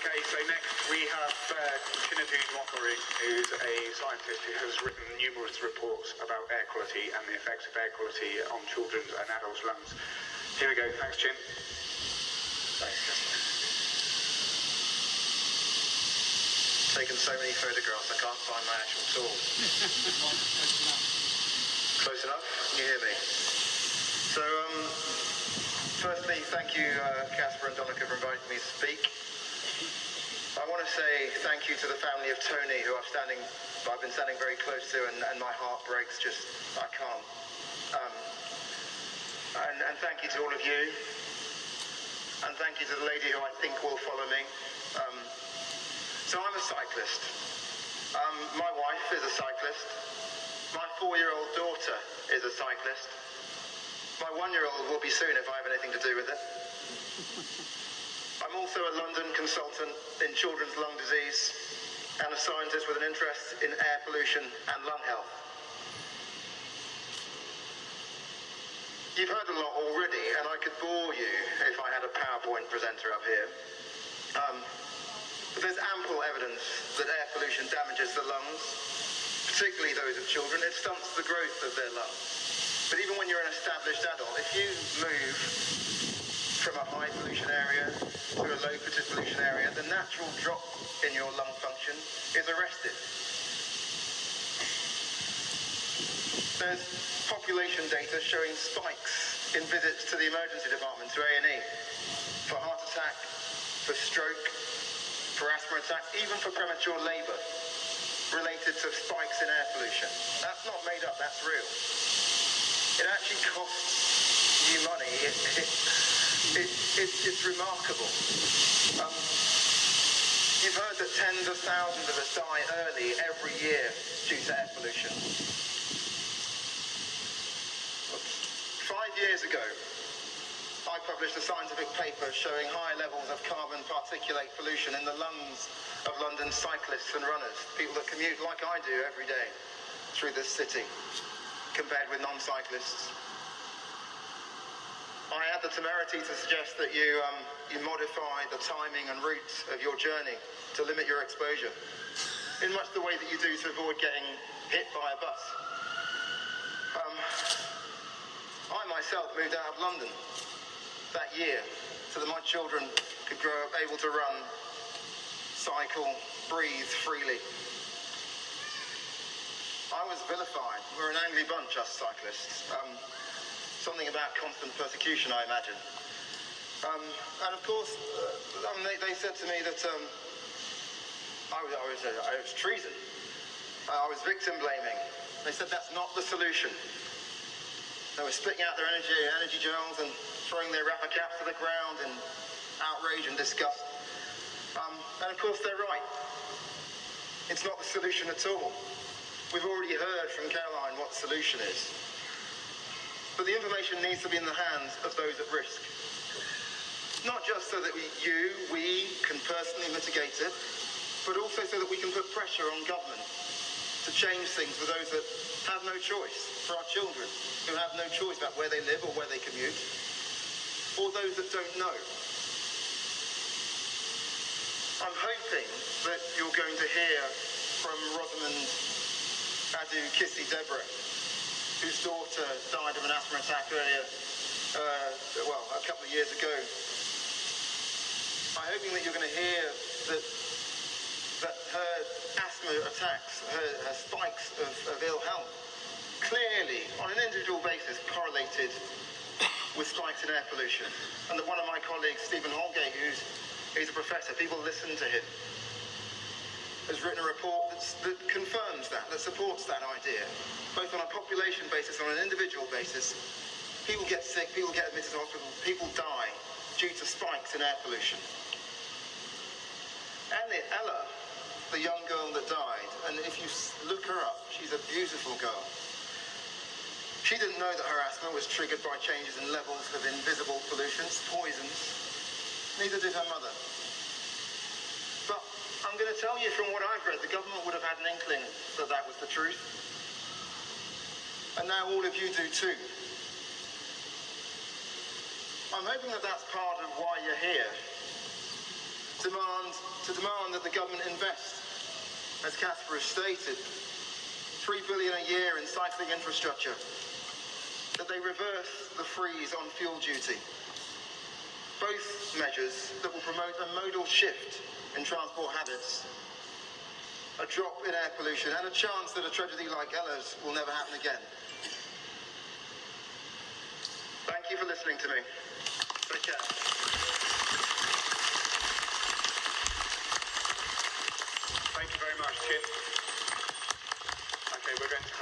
Okay, so next we have Mockery, who's a scientist who has written numerous reports about air quality and the effects of air quality on children's and adults' lungs. Here we go. Thanks, Chin. Thanks, Casper. Taken so many photographs, I can't find my actual tool. Close enough? Can you hear me? So, firstly, thank you, Casper and Donica, for inviting me to speak. I want to say thank you to the family of Tony, who I've been standing very close to, and my heart breaks. I can't. And thank you to all of you, and thank you to the lady who I think will follow me. So I'm a cyclist. My wife is a cyclist. My 4-year-old daughter is a cyclist. My 1-year-old will be soon if I have anything to do with it. I'm also a London consultant in children's lung disease and a scientist with an interest in air pollution and lung health. You've heard a lot already, and I could bore you if I had a PowerPoint presenter up here. But there's ample evidence that air pollution damages the lungs, particularly those of children. It stunts the growth of their lungs. But even when you're an established adult, if you move from a high pollution area to a low pollution area, the natural drop in your lung function is arrested. There's population data showing spikes in visits to the emergency department, to A&E, for heart attack, for stroke, for asthma attacks, even for premature labour, related to spikes in air pollution. That's not made up, that's real. It actually costs you money. It's remarkable. You've heard that tens of thousands of us die early every year due to air pollution. 5 years ago, I published a scientific paper showing high levels of carbon particulate pollution in the lungs of London's cyclists and runners, people that commute like I do every day through this city, compared with non-cyclists. I had the temerity to suggest that you modify the timing and route of your journey to limit your exposure, in much the way that you do to avoid getting hit by a bus. I myself moved out of London that year so that my children could grow up able to run, cycle, breathe freely. I was vilified. We're an angry bunch, us cyclists. Something about constant persecution, I imagine. And of course, they said to me that I was treason. I was victim blaming. They said that's not the solution. They were spitting out their energy gels and throwing their wrapper caps to the ground in outrage and disgust. And of course they're right. It's not the solution at all. We've already heard from Caroline what the solution is. But the information needs to be in the hands of those at risk. Not just so that we can personally mitigate it, but also so that we can put pressure on government to change things for those that have no choice, for our children who have no choice about where they live or where they commute, or those that don't know. I'm hoping that you're going to hear from Rosamund Adu Kissy Deborah, whose daughter died of an asthma attack earlier, a couple of years ago. I'm hoping that you're going to hear that her asthma attacks, her spikes of ill health, clearly, on an individual basis, correlated with spikes in air pollution. And that one of my colleagues, Stephen Holgate, he's a professor, people listen to him, has written a report that confirms that supports that idea, both on a population basis and on an individual basis. People get sick, people get admitted to hospital, people die due to spikes in air pollution. Ella, the young girl that died, and if you look her up, she's a beautiful girl. She didn't know that her asthma was triggered by changes in levels of invisible pollutants, poisons. Neither did her mother. But I'm going to tell you from what I've read, the government would have had an inkling that that was the truth. And now all of you do too. I'm hoping that that's part of why you're here. to demand that the government invest, as Casper has stated, $3 billion a year in cycling infrastructure, that they reverse the freeze on fuel duty. Both measures that will promote a modal shift in transport habits, a drop in air pollution, and a chance that a tragedy like Ella's will never happen again. Thank you for listening to me. Take care. Thank you very much, Kit. Okay, we're going to have